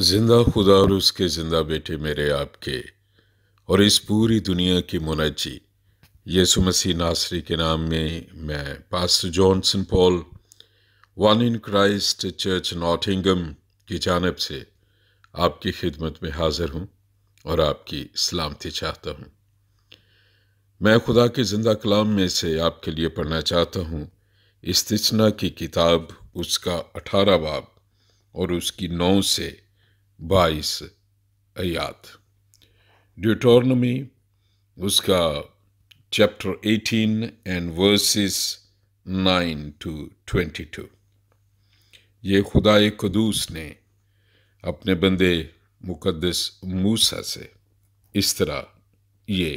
जिंदा खुदा और उसके जिंदा बेटे मेरे आपके और इस पूरी दुनिया की मुनज्जी यीशु मसीह नासरी के नाम में मैं pastor Johnson pol one in Christ church Nottingham की जानब से आपकी खिदमत में हाजिर हूँ और आपकी सलामती चाहता हूँ। मैं खुदा के जिंदा कलाम में से आपके लिए पढ़ना चाहता हूँ इस्तिस्ना की किताब, उसका 18 बाब और उसकी 9 से 22 आयात। ड्यूटोरनमी उसका चैप्टर 18 एंड वर्सेस 9 to 22। ये खुदाए कुदूस ने अपने बंदे मुकद्दस मूसा से इस तरह ये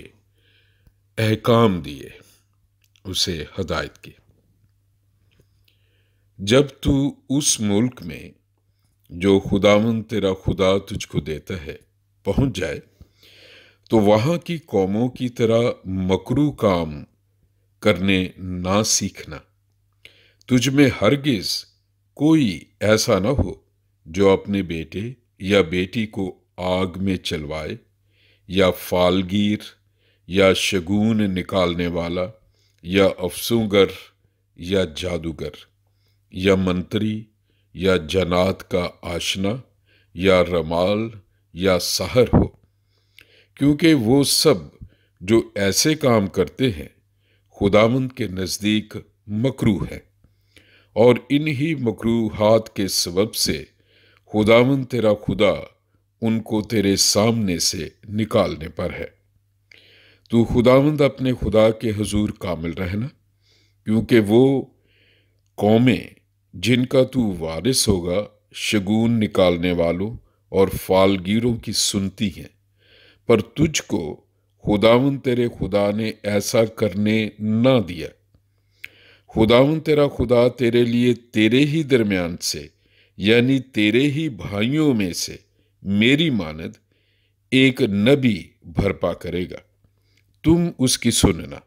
अहकाम दिए, उसे हदायत की। जब तू उस मुल्क में जो खुदावंद तेरा खुदा तुझको देता है पहुंच जाए तो वहां की कौमों की तरह मकरू काम करने ना सीखना। तुझ में हरगिज कोई ऐसा ना हो जो अपने बेटे या बेटी को आग में चलवाए, या फालगीर, या शगुन निकालने वाला, या अफसूगर, या जादूगर, या मंत्री, या जनात का आशना, या रमाल, या सहर हो, क्योंकि वो सब जो ऐसे काम करते हैं खुदावंद के नज़दीक मकरूह है, और इन्हीं मकरूहात के सबब से खुदावंद तेरा खुदा उनको तेरे सामने से निकालने पर है। तू खुदावंद अपने खुदा के हुजूर कामिल रहना, क्योंकि वो कौमें जिनका तू वारिस होगा शगुन निकालने वालों और फालगीरों की सुनती हैं, पर तुझको खुदावंद तेरे खुदा ने ऐसा करने ना दिया। खुदावंद तेरा खुदा तेरे लिए तेरे ही दरमियान से, यानी तेरे ही भाइयों में से मेरी मानद एक नबी भरपा करेगा। तुम उसकी सुनना।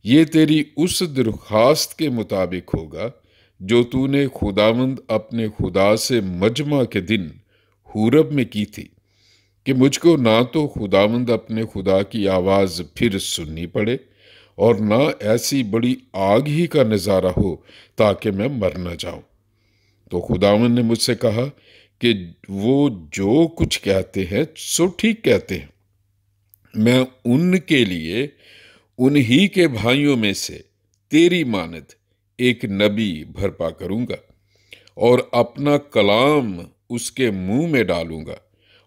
ये तेरी उस दरख्वास्त के मुताबिक होगा जो तूने खुदावंद अपने खुदा से मजमा के दिन हुरब में की थी, कि मुझको ना तो खुदावंद अपने खुदा की आवाज़ फिर सुननी पड़े और ना ऐसी बड़ी आग ही का नज़ारा हो ताकि मैं मर न जाऊं। तो खुदावंद ने मुझसे कहा कि वो जो कुछ कहते हैं सो ठीक कहते हैं। मैं उनके लिए उन्हीं के भाइयों में से तेरी मानद एक नबी भरपा करूंगा और अपना कलाम उसके मुंह में डालूंगा,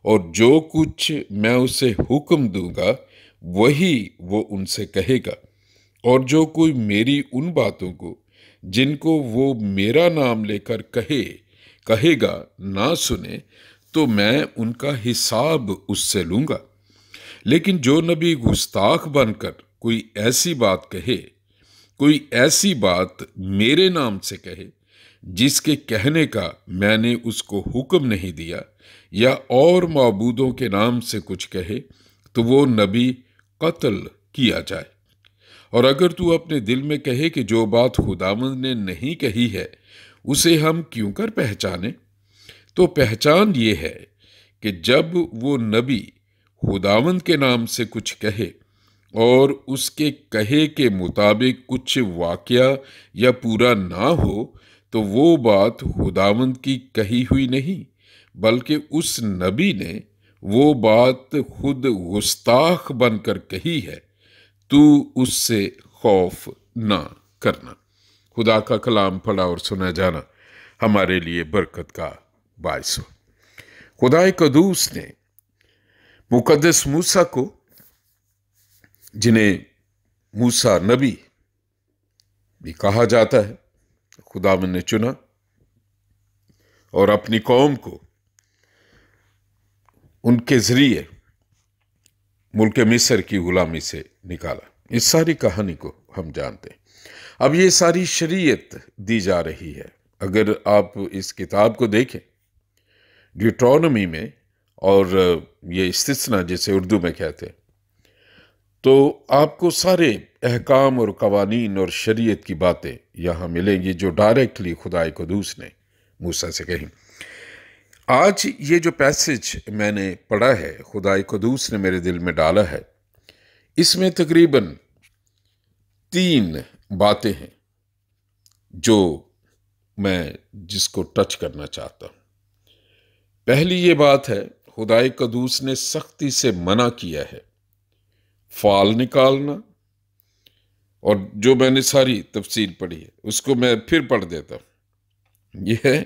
और जो कुछ मैं उसे हुक्म दूंगा वही वो उनसे कहेगा। और जो कोई मेरी उन बातों को जिनको वो मेरा नाम लेकर कहेगा ना सुने तो मैं उनका हिसाब उससे लूंगा। लेकिन जो नबी गुस्ताख बनकर कोई ऐसी बात कहे, कोई ऐसी बात मेरे नाम से कहे जिसके कहने का मैंने उसको हुक्म नहीं दिया, या और माबूदों के नाम से कुछ कहे, तो वो नबी कत्ल किया जाए। और अगर तू अपने दिल में कहे कि जो बात खुदावंद ने नहीं कही है उसे हम क्यों कर पहचाने, तो पहचान ये है कि जब वो नबी खुदावंद के नाम से कुछ कहे और उसके कहे के मुताबिक कुछ वाकया या पूरा ना हो, तो वो बात खुदावंद की कही हुई नहीं, बल्कि उस नबी ने वो बात खुद गुस्ताख बनकर कही है। तू उससे खौफ ना करना। खुदा का कलाम पढ़ा और सुना जाना हमारे लिए बरकत का बायस हो। खुदाए कदूस ने मुकद्दस मूसा को, जिन्हें मूसा नबी भी कहा जाता है, खुदावंद ने चुना और अपनी कौम को उनके जरिए मुल्क मिस्र की गुलामी से निकाला। इस सारी कहानी को हम जानते हैं। अब ये सारी शरीयत दी जा रही है। अगर आप इस किताब को देखें ड्यूटोरनमी में, और ये इस्तिस्ना जिसे उर्दू में कहते हैं, तो आपको सारे अहकाम और कवानीन और शरीयत की बातें यहाँ मिलेंगी जो डायरेक्टली खुदाए कुदूस ने मूसा से कही। आज ये जो पैसेज मैंने पढ़ा है, खुदाई कुदूस ने मेरे दिल में डाला है, इसमें तकरीबन 3 बातें हैं जो मैं जिसको टच करना चाहता हूं। पहली ये बात है, खुदाई कुदूस ने सख्ती से मना किया है फाल निकालना, और जो मैंने सारी तफसील पढ़ी है उसको मैं फिर पढ़ देता हूं। यह है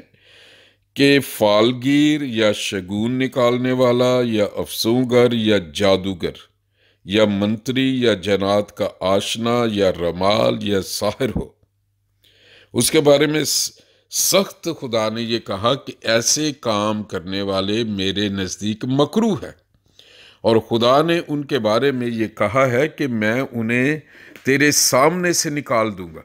कि फालगीर या शगुन निकालने वाला या अफसूंगर या जादूगर या मंत्री या जनात का आशना या रमाल या साहिर हो, उसके बारे में सख्त खुदा ने यह कहा कि ऐसे काम करने वाले मेरे नज़दीक मकरूह है, और खुदा ने उनके बारे में यह कहा है कि मैं उन्हें तेरे सामने से निकाल दूंगा।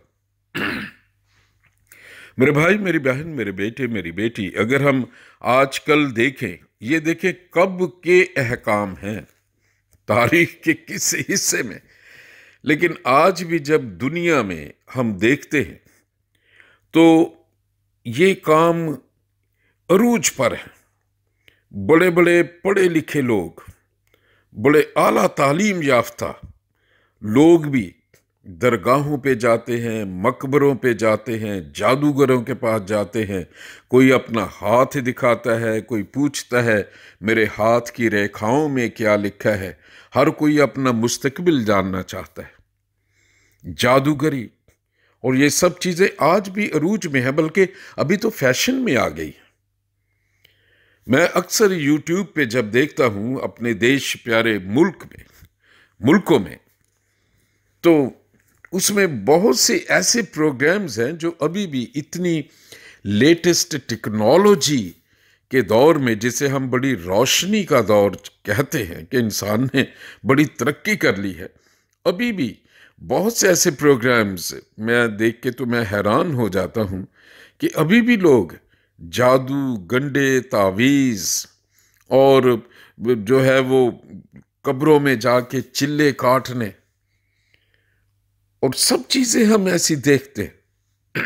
मेरे भाई, मेरी बहन, मेरे बेटे, मेरी बेटी, अगर हम आजकल देखें, ये देखें कब के अहकाम हैं तारीख के किस हिस्से में, लेकिन आज भी जब दुनिया में हम देखते हैं तो ये काम अरूज पर है। बड़े बड़े पढ़े लिखे लोग, बड़े आला तालीम याफ्ता लोग भी दरगाहों पे जाते हैं, मकबरों पे जाते हैं, जादूगरों के पास जाते हैं। कोई अपना हाथ दिखाता है, कोई पूछता है मेरे हाथ की रेखाओं में क्या लिखा है। हर कोई अपना मुस्तकबिल जानना चाहता है। जादूगरी और ये सब चीज़ें आज भी अरूज में है, बल्कि अभी तो फैशन में आ गई है। मैं अक्सर यूट्यूब पे जब देखता हूँ अपने देश प्यारे मुल्कों में, तो उसमें बहुत से ऐसे प्रोग्राम्स हैं जो अभी भी इतनी लेटेस्ट टेक्नोलॉजी के दौर में, जिसे हम बड़ी रोशनी का दौर कहते हैं कि इंसान ने बड़ी तरक्की कर ली है, अभी भी बहुत से ऐसे प्रोग्राम्स मैं देख के तो मैं हैरान हो जाता हूँ कि अभी भी लोग जादू, गंडे, तावीज़ और जो है वो कब्रों में जाके चिल्ले काटने और सब चीज़ें हम ऐसी देखते हैं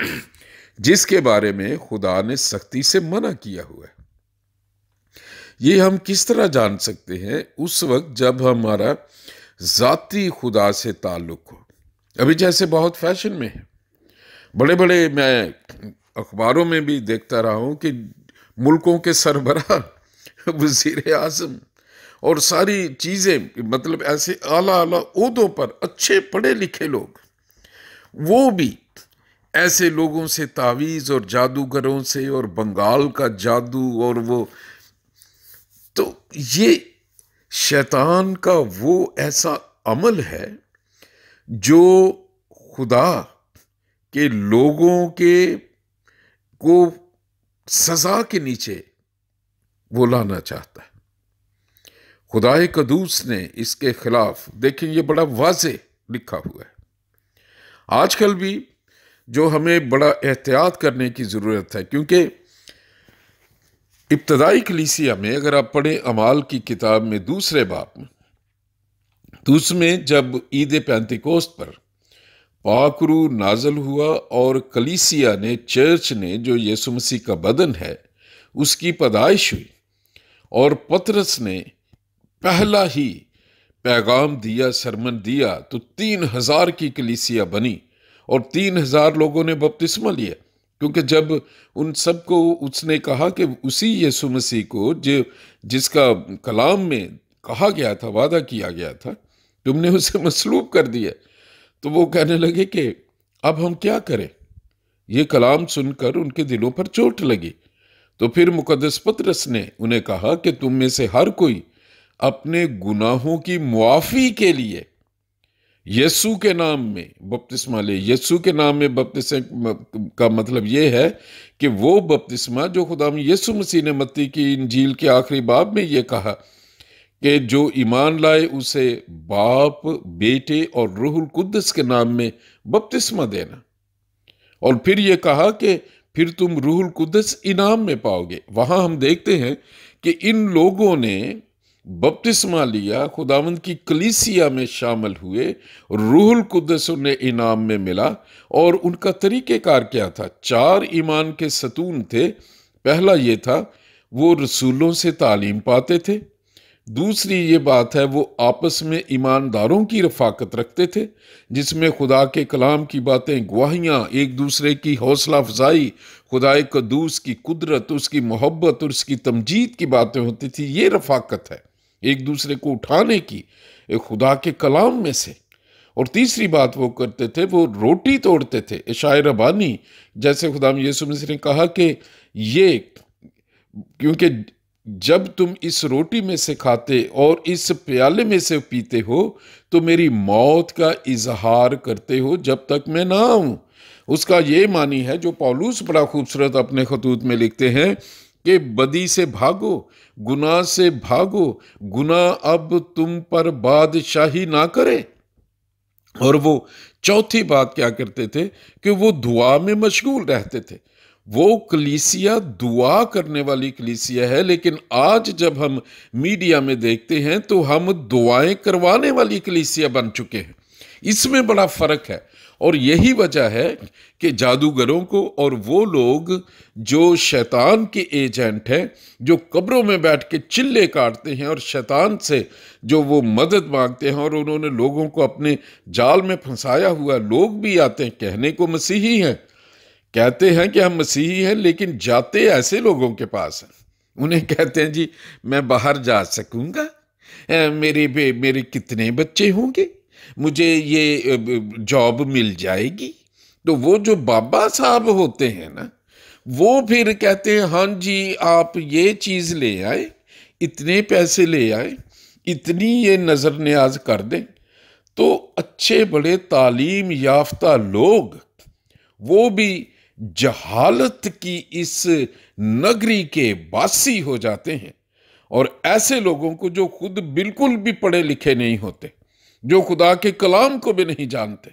जिसके बारे में खुदा ने सख्ती से मना किया हुआ है। ये हम किस तरह जान सकते हैं? उस वक्त जब हमारा ज़ाती खुदा से ताल्लुक़ हो। अभी जैसे बहुत फैशन में है, बड़े बड़े, मैं अखबारों में भी देखता रहा हूँ कि मुल्कों के सरबराह, वज़ीर आज़म और सारी चीज़ें, मतलब ऐसे आला ओहदों पर अच्छे पढ़े लिखे लोग, वो भी ऐसे लोगों से तावीज़ और जादूगरों से और बंगाल का जादू और वो, तो ये शैतान का वो ऐसा अमल है जो खुदा के लोगों को सजा के नीचे वो लाना चाहता है। खुदाए कदूस ने इसके खिलाफ, देखें ये बड़ा वाज़े लिखा हुआ है। आजकल भी जो हमें बड़ा एहतियात करने की ज़रूरत है, क्योंकि इब्तदाई कलीसिया में अगर आप पढ़ें अमाल की किताब में 2 बाब में, तो उसमें जब ईद पेंतिकोस्त पर पाकरू नाजल हुआ और कलीसिया ने, चर्च ने, जो यीशु मसीह का बदन है, उसकी पैदाइश हुई और पतरस ने पहला ही पैगाम दिया, सरमन दिया, तो 3000 की कलीसिया बनी और 3000 लोगों ने बपतिस्मा लिया। क्योंकि जब उन सबको उसने कहा कि उसी यीशु मसीह को जिसका कलाम में कहा गया था, वादा किया गया था, तुमने उसे मसलूब कर दिया, तो वो कहने लगे कि अब हम क्या करें। ये कलाम सुनकर उनके दिलों पर चोट लगी। तो फिर मुकद्दस पतरस ने उन्हें कहा कि तुम में से हर कोई अपने गुनाहों की मुआफ़ी के लिए यीशु के नाम में बपतिस्मा ले। यीशु के नाम में बपतिस्मा का मतलब ये है कि वो बपतिस्मा जो खुदाम यीशु मसीह ने मत्ती की इंजील के आखिरी बाब में ये कहा कि जो ईमान लाए उसे बाप, बेटे और रूहुल कुद्दस के नाम में बपतिस्मा देना। और फिर ये कहा कि फिर तुम रूहुल कुद्दस इनाम में पाओगे। वहाँ हम देखते हैं कि इन लोगों ने बपतिस्मा लिया, खुदावंद की कलीसिया में शामिल हुए, रूहुल कुद्दस उन्हें इनाम में मिला। और उनका तरीक़ेकार क्या था? 4 ईमान के सतून थे। पहला ये था, वो रसूलों से तालीम पाते थे। दूसरी ये बात है, वो आपस में ईमानदारों की रफाकत रखते थे, जिसमें खुदा के कलाम की बातें, गवाहियाँ, एक दूसरे की हौसला अफजाई, खुदाए कद्दूस की कुदरत, उसकी मोहब्बत और उसकी तमजीद की बातें होती थी। ये रफाकत है एक दूसरे को उठाने की एक खुदा के कलाम में से। और तीसरी बात वो करते थे, वो रोटी तोड़ते थे। इशाए रबानी, जैसे खुदा यीशु मसीह ने कहा कि ये, क्योंकि जब तुम इस रोटी में से खाते और इस प्याले में से पीते हो तो मेरी मौत का इजहार करते हो जब तक मैं ना आऊं। उसका ये मानी है जो पौलुस बड़ा खूबसूरत अपने खतूत में लिखते हैं कि बदी से भागो, गुनाह से भागो, गुनाह अब तुम पर बादशाही ना करे। और वो चौथी बात क्या करते थे कि वो दुआ में मशगूल रहते थे। वो कलीसिया दुआ करने वाली कलीसिया है, लेकिन आज जब हम मीडिया में देखते हैं तो हम दुआएं करवाने वाली कलीसिया बन चुके हैं। इसमें बड़ा फर्क है। और यही वजह है कि जादूगरों को और वो लोग जो शैतान के एजेंट हैं, जो कब्रों में बैठ के चिल्ले काटते हैं और शैतान से जो वो मदद मांगते हैं, और उन्होंने लोगों को अपने जाल में फंसाया हुआ, लोग भी आते हैं, कहने को मसीही हैं, कहते हैं कि हम मसीही हैं, लेकिन जाते ऐसे लोगों के पास हैं। उन्हें कहते हैं जी मैं बाहर जा सकूंगा, मेरे कितने बच्चे होंगे, मुझे ये जॉब मिल जाएगी। तो वो जो बाबा साहब होते हैं ना, वो फिर कहते हैं हाँ जी आप ये चीज़ ले आए, इतने पैसे ले आए, इतनी ये नज़र न्याज कर दें। तो अच्छे बड़े तालीम याफ्ता लोग वो भी जहालत की इस नगरी के वासी हो जाते हैं। और ऐसे लोगों को जो खुद बिल्कुल भी पढ़े लिखे नहीं होते, जो खुदा के कलाम को भी नहीं जानते,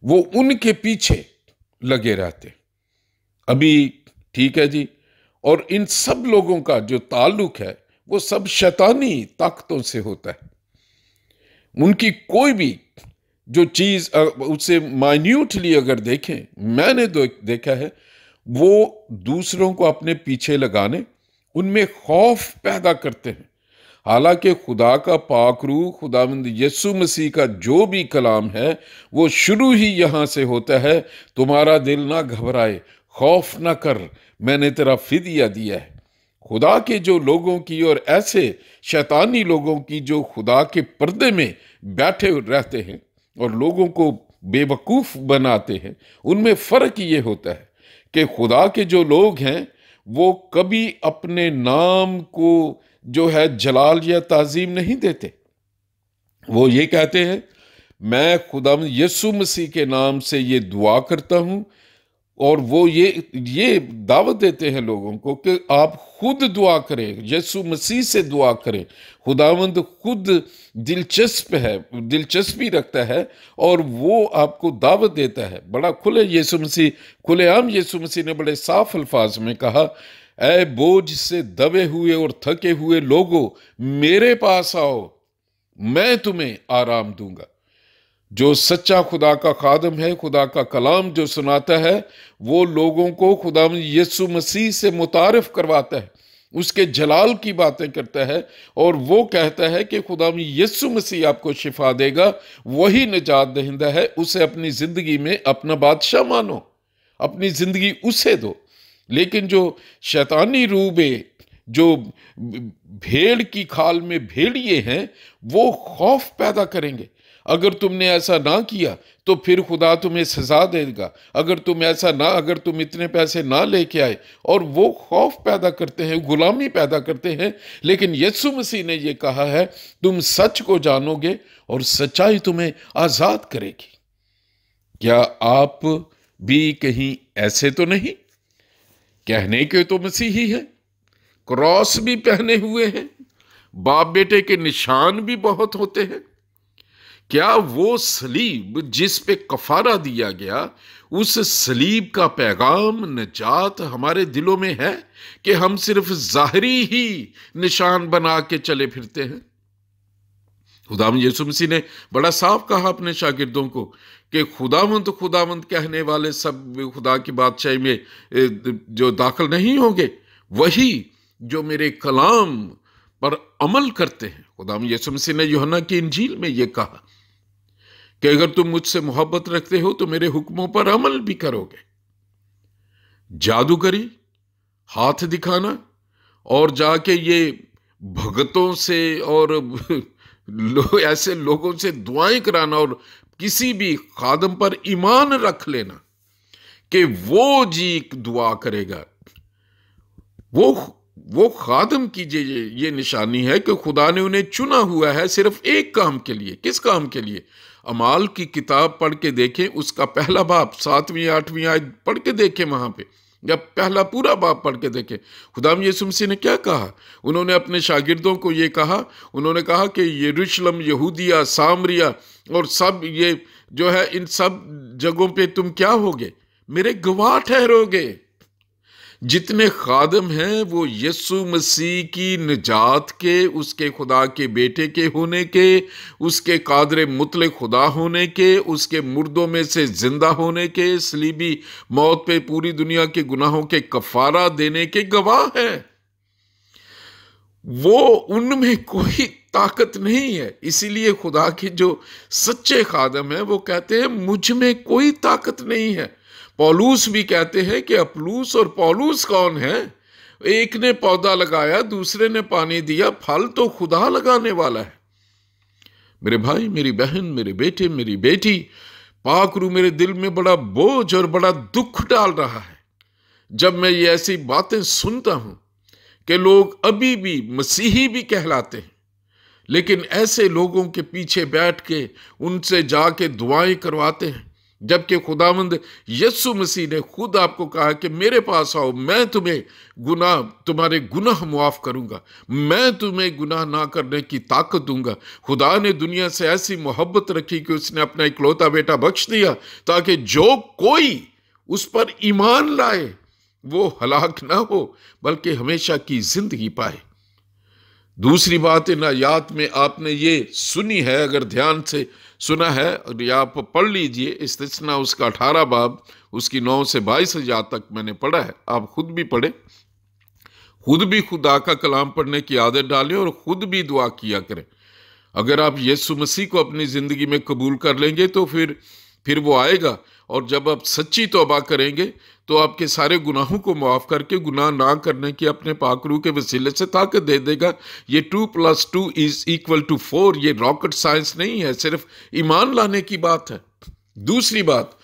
वो उनके पीछे लगे रहते। अभी ठीक है जी। और इन सब लोगों का जो ताल्लुक है वो सब शैतानी ताकतों से होता है। उनकी कोई भी जो चीज़ उससे माइन्यूटली अगर देखें, मैंने देखा है, वो दूसरों को अपने पीछे लगाने, उनमें खौफ पैदा करते हैं। हालांकि खुदा का पाक रूह, खुदावंद यीशु मसीह का जो भी कलाम है वो शुरू ही यहाँ से होता है, तुम्हारा दिल ना घबराए, खौफ ना कर, मैंने तेरा फिदिया दिया है। खुदा के जो लोगों की और ऐसे शैतानी लोगों की जो खुदा के पर्दे में बैठे रहते हैं और लोगों को बेवकूफ़ बनाते हैं, उनमें फ़र्क ये होता है कि खुदा के जो लोग हैं वो कभी अपने नाम को जो है जलाल या ताज़ीम नहीं देते। वो ये कहते हैं मैं खुदा यीशु मसीह के नाम से ये दुआ करता हूँ, और वो ये दावत देते हैं लोगों को कि आप खुद दुआ करें, यीशु मसीह से दुआ करें। खुदावंद खुद दिलचस्पी रखता है और वो आपको दावत देता है। बड़ा खुलेआम यीशु मसीह ने बड़े साफ अल्फाज में कहा, ऐ बोझ से दबे हुए और थके हुए लोगों, मेरे पास आओ, मैं तुम्हें आराम दूंगा। जो सच्चा खुदा का खादम है, खुदा का कलाम जो सुनाता है, वो लोगों को खुदा यीशु मसीह से मुतारिफ करवाता है, उसके जलाल की बातें करता है, और वो कहता है कि खुदा यीशु मसीह आपको शिफा देगा, वही निजात दहिंदा है, उसे अपनी जिंदगी में अपना बादशाह मानो, अपनी जिंदगी उसे दो। लेकिन जो शैतानी रूबे, जो भेड़ की खाल में भेड़िए हैं, वो खौफ पैदा करेंगे। अगर तुमने ऐसा ना किया तो फिर खुदा तुम्हें सजा देगा, अगर तुम इतने पैसे ना लेके आए, और वो खौफ पैदा करते हैं, गुलामी पैदा करते हैं। लेकिन यीशु मसीह ने ये कहा है, तुम सच को जानोगे और सच्चाई तुम्हें आजाद करेगी। क्या आप भी कहीं ऐसे तो नहीं? कहने के तो मसीही है, क्रॉस भी पहने हुए हैं, बाप बेटे के निशान भी बहुत होते हैं। क्या वो सलीब जिस पे कफारा दिया गया, उस सलीब का पैगाम निजात हमारे दिलों में है कि हम सिर्फ जाहिरी ही निशान बना के चले फिरते हैं? खुदावंद यीशु मसीह ने बड़ा साफ कहा अपने शागिर्दों को कि खुदावंद कहने वाले सब खुदा की बादशाही में जो दाखिल नहीं होंगे, वही जो मेरे कलाम पर अमल करते हैं। खुदाम यीशु मसीह ने यूहन्ना की इंजील में यह कहा कि अगर तुम मुझसे मोहब्बत रखते हो तो मेरे हुक्मों पर अमल भी करोगे। जादूगरी, हाथ दिखाना और जाके ये भगतों से और ऐसे लोगों से दुआएं कराना और किसी भी खादम पर ईमान रख लेना कि वो जी दुआ करेगा, वो खादम की ये निशानी है कि खुदा ने उन्हें चुना हुआ है सिर्फ एक काम के लिए। किस काम के लिए? अमाल की किताब पढ़ के देखें, उसका पहला बाब 7वीं 8वीं आयत पढ़ के देखें, वहां पे या पहला पूरा बाब पढ़ के देखें। खुदाम यीशु मसीह ने क्या कहा? उन्होंने अपने शागिर्दों को ये कहा, उन्होंने कहा कि यरूशलेम, यहूदिया, सामरिया और सब ये जो है, इन सब जगहों पे तुम क्या होगे? मेरे गवाह ठहरोगे। जितने खादम हैं वो यीशु मसीह की निजात के, उसके खुदा के बेटे के होने के, उसके कादरे मुतले खुदा होने के, उसके मुर्दों में से जिंदा होने के, सलीबी मौत पे पूरी दुनिया के गुनाहों के कफारा देने के गवाह हैं। वो उनमें कोई ताकत नहीं है। इसीलिए खुदा के जो सच्चे खादम हैं वो कहते हैं मुझ में कोई ताकत नहीं है। पौलुस भी कहते हैं कि अपुल्लोस और पौलुस कौन है? एक ने पौधा लगाया, दूसरे ने पानी दिया, फल तो खुदा लगाने वाला है। मेरे भाई, मेरी बहन, मेरे बेटे, मेरी बेटी, पाक रूह मेरे दिल में बड़ा बोझ और बड़ा दुख डाल रहा है जब मैं ये ऐसी बातें सुनता हूं कि लोग अभी भी मसीही भी कहलाते हैं, लेकिन ऐसे लोगों के पीछे बैठ के उनसे जाके दुआएं करवाते हैं, जबकि खुदावंद यीशु मसीह ने खुद आपको कहा कि मेरे पास आओ, मैं तुम्हारे गुनाह मुआफ करूंगा, मैं तुम्हें गुनाह ना करने की ताकत दूंगा। खुदा ने दुनिया से ऐसी मोहब्बत रखी कि उसने अपना इकलौता बेटा बख्श दिया ताकि जो कोई उस पर ईमान लाए वो हलाक ना हो बल्कि हमेशा की जिंदगी पाए। दूसरी बात, इन आयात में आपने ये सुनी है, अगर ध्यान से सुना है, और या आप पढ़ लीजिए इस्तिस्ना उसका 18 बाब उसकी 9 से 22 आयत तक मैंने पढ़ा है। आप खुद भी पढ़े, खुद भी खुदा का कलाम पढ़ने की आदत डालें और खुद भी दुआ किया करें। अगर आप यीशु मसीह को अपनी जिंदगी में कबूल कर लेंगे तो फिर वो आएगा, और जब आप सच्ची तौबा करेंगे तो आपके सारे गुनाहों को माफ करके गुनाह ना करने की अपने पाक रूह के वसीले से ताकत दे देगा। ये 2 + 2 = 4, ये रॉकेट साइंस नहीं है, सिर्फ ईमान लाने की बात है। दूसरी बात,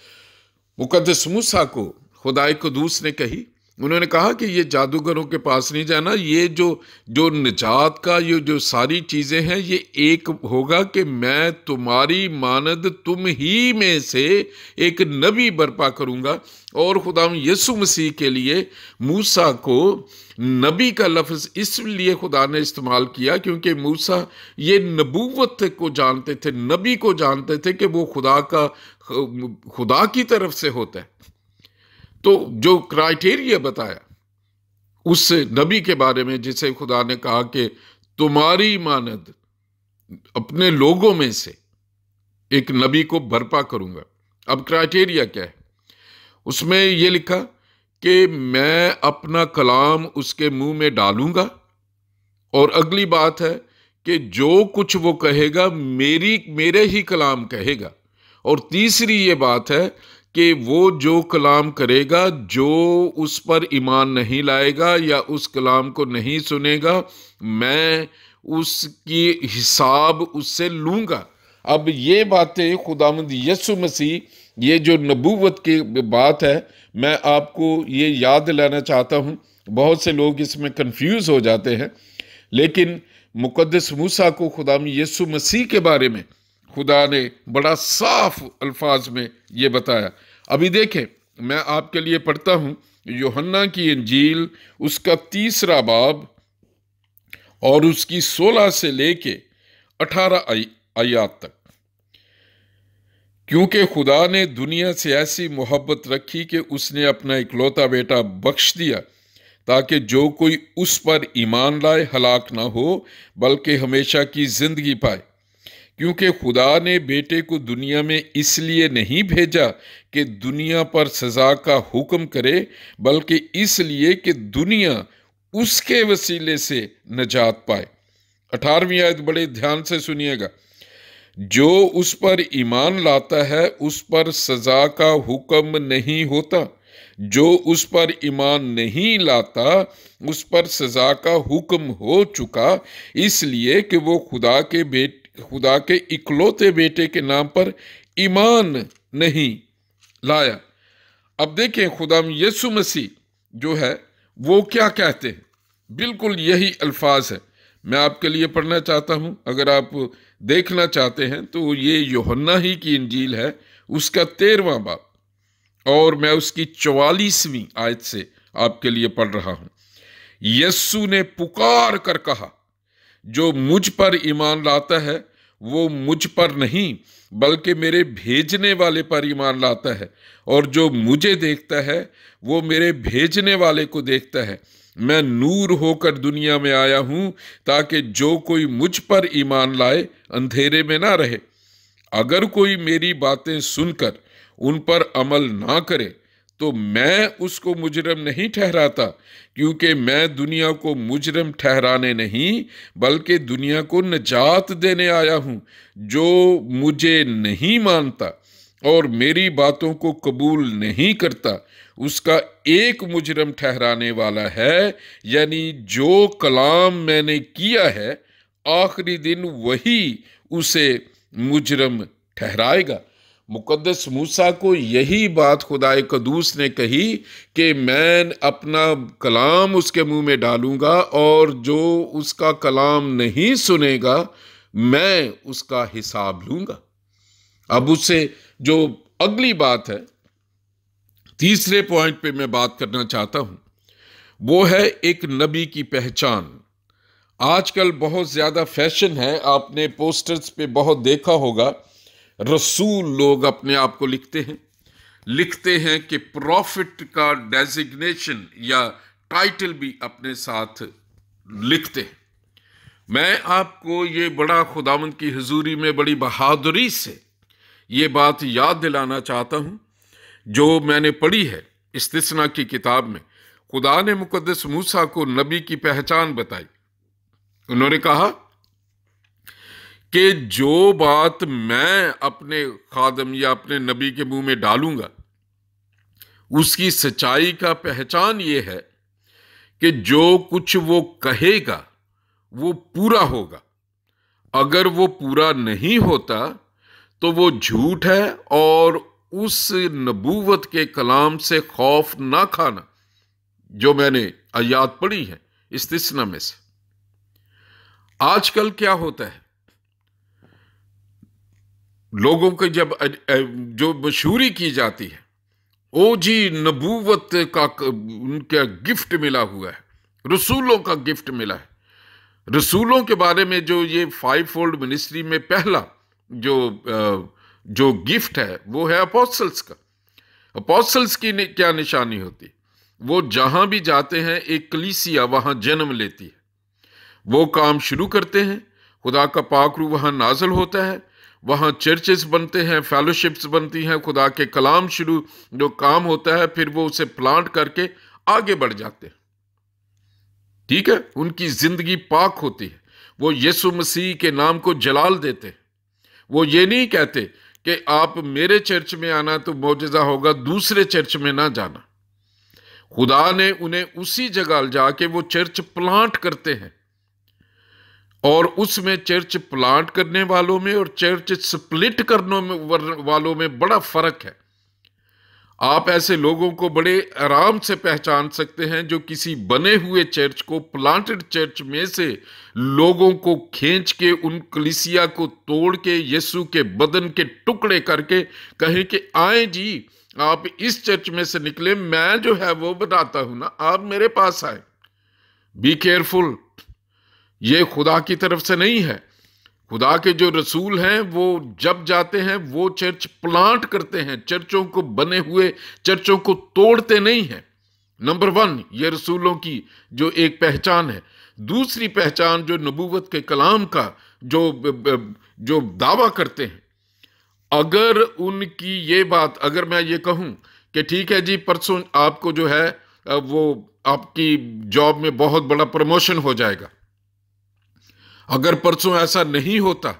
मुकद्दस मूसा को खुदाए कुदूस ने कही, उन्होंने कहा कि ये जादूगरों के पास नहीं जाना, ये जो निजात का ये जो सारी चीजें हैं ये एक होगा कि मैं तुम्हारी मानद तुम ही में से एक नबी बर्पा करूंगा। और खुदाम यीशु मसीह के लिए मूसा को नबी का लफ्ज इसलिए खुदा ने इस्तेमाल किया क्योंकि मूसा ये नबूवत को जानते थे, नबी को जानते थे कि वो खुदा की तरफ से होता है। तो जो क्राइटेरिया बताया उस नबी के बारे में जिसे खुदा ने कहा कि तुम्हारी मानद अपने लोगों में से एक नबी को बर्पा करूंगा। अब क्राइटेरिया क्या है? उसमें यह लिखा कि मैं अपना कलाम उसके मुंह में डालूंगा, और अगली बात है कि जो कुछ वो कहेगा मेरे ही कलाम कहेगा। और तीसरी ये बात है कि वो जो कलाम करेगा, जो उस पर ईमान नहीं लाएगा या उस कलाम को नहीं सुनेगा, मैं उसकी हिसाब उससे लूंगा। अब ये बातें खुदावंद यीशु मसीह, ये जो नबूवत की बात है, मैं आपको ये याद दिलाना चाहता हूँ। बहुत से लोग इसमें कंफ्यूज हो जाते हैं, लेकिन मुकद्दस मूसा को खुदावंद यीशु मसीह के बारे में खुदा ने बड़ा साफ अल्फाज में ये बताया। अभी देखें, मैं आपके लिए पढ़ता हूं यूहन्ना की इंजील उसका 3 बाब और उसकी 16 से लेके 18 आयत तक। क्योंकि खुदा ने दुनिया से ऐसी मोहब्बत रखी कि उसने अपना इकलौता बेटा बख्श दिया ताकि जो कोई उस पर ईमान लाए हलाक ना हो बल्कि हमेशा की जिंदगी पाए। क्योंकि खुदा ने बेटे को दुनिया में इसलिए नहीं भेजा कि दुनिया पर सजा का हुक्म करे, बल्कि इसलिए कि दुनिया उसके वसीले से नजात पाए। 18वीं आयत बड़े ध्यान से सुनिएगा। जो उस पर ईमान लाता है उस पर सजा का हुक्म नहीं होता, जो उस पर ईमान नहीं लाता उस पर सजा का हुक्म हो चुका, इसलिए कि वो खुदा के इकलौते बेटे के नाम पर ईमान नहीं लाया। अब देखें खुदाम यीशु मसीह जो है वो क्या कहते हैं, बिल्कुल यही अल्फाज है। मैं आपके लिए पढ़ना चाहता हूं, अगर आप देखना चाहते हैं तो ये यूहन्ना ही की इंजील है, उसका 13वां बाब, और मैं उसकी 44वीं आयत से आपके लिए पढ़ रहा हूं। यीशु ने पुकार कर कहा, जो मुझ पर ईमान लाता है वो मुझ पर नहीं बल्कि मेरे भेजने वाले पर ईमान लाता है, और जो मुझे देखता है वो मेरे भेजने वाले को देखता है। मैं नूर होकर दुनिया में आया हूं ताकि जो कोई मुझ पर ईमान लाए अंधेरे में ना रहे। अगर कोई मेरी बातें सुनकर उन पर अमल ना करे तो मैं उसको मुजरम नहीं ठहराता, क्योंकि मैं दुनिया को मुजरम ठहराने नहीं बल्कि दुनिया को निजात देने आया हूं। जो मुझे नहीं मानता और मेरी बातों को कबूल नहीं करता उसका एक मुजरम ठहराने वाला है, यानी जो कलाम मैंने किया है आखिरी दिन वही उसे मुजरम ठहराएगा। मुकद्दस मूसा को यही बात खुदाए कदूस ने कही कि मैं अपना कलाम उसके मुंह में डालूंगा और जो उसका कलाम नहीं सुनेगा मैं उसका हिसाब लूंगा। अब उससे जो अगली बात है, तीसरे पॉइंट पे मैं बात करना चाहता हूं, वो है एक नबी की पहचान। आजकल बहुत ज्यादा फैशन है, आपने पोस्टर्स पे बहुत देखा होगा, रसूल लोग अपने आप को लिखते हैं कि प्रॉफिट का डेजिग्नेशन या टाइटल भी अपने साथ लिखते हैं। मैं आपको ये बड़ा खुदावंद की हुजूरी में बड़ी बहादुरी से ये बात याद दिलाना चाहता हूं जो मैंने पढ़ी है इस्तिस्ना की किताब में। खुदा ने मुकद्दस मूसा को नबी की पहचान बताई। उन्होंने कहा कि जो बात मैं अपने खादम या अपने नबी के मुंह में डालूंगा उसकी सच्चाई का पहचान ये है कि जो कुछ वो कहेगा वो पूरा होगा। अगर वो पूरा नहीं होता तो वो झूठ है, और उस नबूवत के कलाम से खौफ ना खाना जो मैंने आयात पढ़ी है इस्तिस्ना में से। आजकल क्या होता है, लोगों को जब जो मशहूरी की जाती है, ओ जी नबूवत का उनका गिफ्ट मिला हुआ है, रसूलों का गिफ्ट मिला है। रसूलों के बारे में जो ये 5 फोल्ड मिनिस्ट्री में पहला जो गिफ्ट है वो है अपोस्टल्स का। अपोस्टल्स की क्या निशानी होती है? वो जहां भी जाते हैं एक कलीसिया वहां जन्म लेती है, वो काम शुरू करते हैं, खुदा का पाक रूह वहां नाजल होता है, वहां चर्चेस बनते हैं, फेलोशिप्स बनती हैं, खुदा के कलाम शुरू जो काम होता है फिर वो उसे प्लांट करके आगे बढ़ जाते हैं। ठीक है, उनकी जिंदगी पाक होती है, वो यीशु मसीह के नाम को जलाल देते हैं। वो ये नहीं कहते कि आप मेरे चर्च में आना तो मौजज़ा होगा, दूसरे चर्च में ना जाना। खुदा ने उन्हें उसी जगह जाके वो चर्च प्लांट करते हैं, और उसमें चर्च प्लांट करने वालों में और चर्च स्प्लिट करने वालों में बड़ा फर्क है। आप ऐसे लोगों को बड़े आराम से पहचान सकते हैं जो किसी बने हुए चर्च को, प्लांटेड चर्च में से लोगों को खींच के उन कलीसिया को तोड़ के यीशु के बदन के टुकड़े करके कहें कि आए जी आप इस चर्च में से निकले, मैं जो है वो बताता हूं ना, आप मेरे पास आए। बी केयरफुल, ये खुदा की तरफ से नहीं है। खुदा के जो रसूल हैं वो जब जाते हैं वो चर्च प्लांट करते हैं, चर्चों को बने हुए चर्चों को तोड़ते नहीं हैं। नंबर 1 ये रसूलों की जो एक पहचान है। दूसरी पहचान जो नबूवत के कलाम का जो दावा करते हैं, अगर उनकी ये बात, अगर मैं ये कहूं कि ठीक है जी परसों आपको जो है वो आपकी जॉब में बहुत बड़ा प्रमोशन हो जाएगा। अगर परसों ऐसा नहीं होता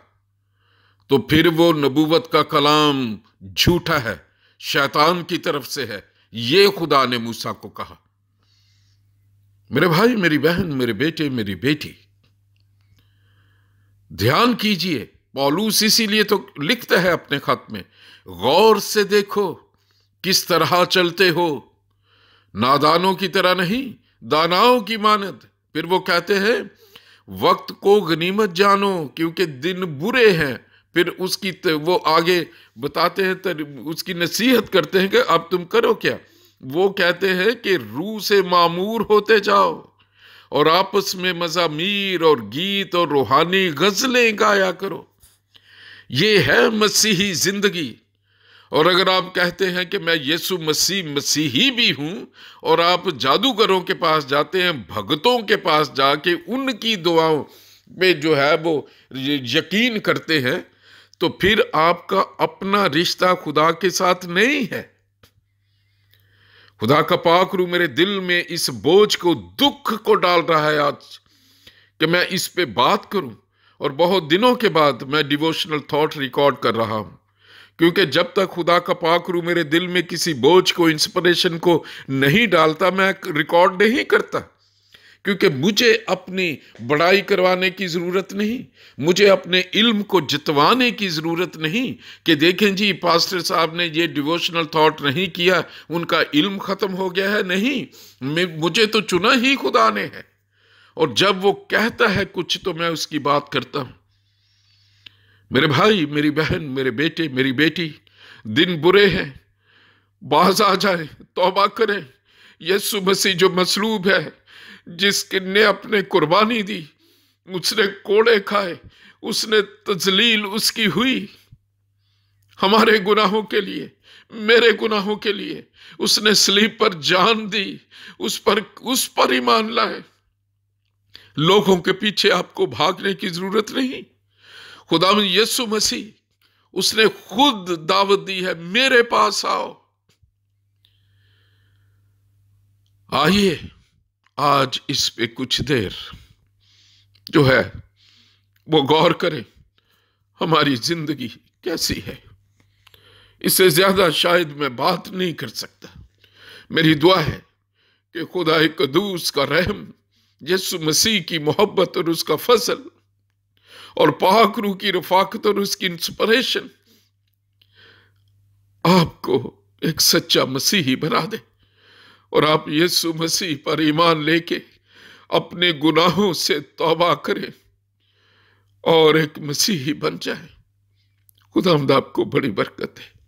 तो फिर वो नबूवत का कलाम झूठा है, शैतान की तरफ से है। ये खुदा ने मूसा को कहा। मेरे भाई, मेरी बहन, मेरे बेटे, मेरी बेटी, ध्यान कीजिए। पौलुस इसीलिए तो लिखता है अपने खत में, गौर से देखो किस तरह चलते हो, नादानों की तरह नहीं, दानाओं की मानद। फिर वो कहते हैं, वक्त को गनीमत जानो क्योंकि दिन बुरे हैं। फिर उसकी वो आगे बताते हैं, उसकी नसीहत करते हैं कि अब तुम करो क्या। वो कहते हैं कि रूह से मामूर होते जाओ और आपस में मज़ामीर और गीत और रूहानी गजलें गाया करो। ये है मसीही जिंदगी। और अगर आप कहते हैं कि मैं यीशु मसीही भी हूं, और आप जादूगरों के पास जाते हैं, भगतों के पास जाके उनकी दुआओं पे जो है वो यकीन करते हैं, तो फिर आपका अपना रिश्ता खुदा के साथ नहीं है। खुदा का पाक रूह मेरे दिल में इस बोझ को, दुख को डाल रहा है आज कि मैं इस पे बात करूं। और बहुत दिनों के बाद मैं डिवोशनल थॉट रिकॉर्ड कर रहा हूं, क्योंकि जब तक खुदा का पाक रूह मेरे दिल में किसी बोझ को, इंस्पिरेशन को नहीं डालता, मैं रिकॉर्ड नहीं करता। क्योंकि मुझे अपनी बड़ाई करवाने की जरूरत नहीं, मुझे अपने इल्म को जितवाने की जरूरत नहीं कि देखें जी पास्टर साहब ने ये डिवोशनल थॉट नहीं किया, उनका इल्म खत्म हो गया है। नहीं, मुझे तो चुना ही खुदा ने है, और जब वो कहता है कुछ तो मैं उसकी बात करता हूं। मेरे भाई, मेरी बहन, मेरे बेटे, मेरी बेटी, दिन बुरे हैं, बाज आ जाए, तौबा करें। यीशु मसीह जो मसलूब है, जिसने अपने कुर्बानी दी, उसने कोड़े खाए, उसने तजलील उसकी हुई हमारे गुनाहों के लिए, मेरे गुनाहों के लिए। उसने सलीब पर जान दी, उस पर ईमान लाए। लोगों के पीछे आपको भागने की जरूरत नहीं। खुदावंद यीशु मसीह, उसने खुद दावत दी है, मेरे पास आओ। आइए आज इस पे कुछ देर जो है वो गौर करें, हमारी जिंदगी कैसी है। इससे ज्यादा शायद मैं बात नहीं कर सकता। मेरी दुआ है कि खुदा कदूस का रहम, यीशु मसीह की मोहब्बत और उसका फजल और पाक रूह की रफाकत और उसकी इंस्पिरेशन आपको एक सच्चा मसीही बना दे, और आप यीशु मसीह पर ईमान लेके अपने गुनाहों से तौबा करें और एक मसीही बन जाए। खुदावंद आपको बड़ी बरकत है।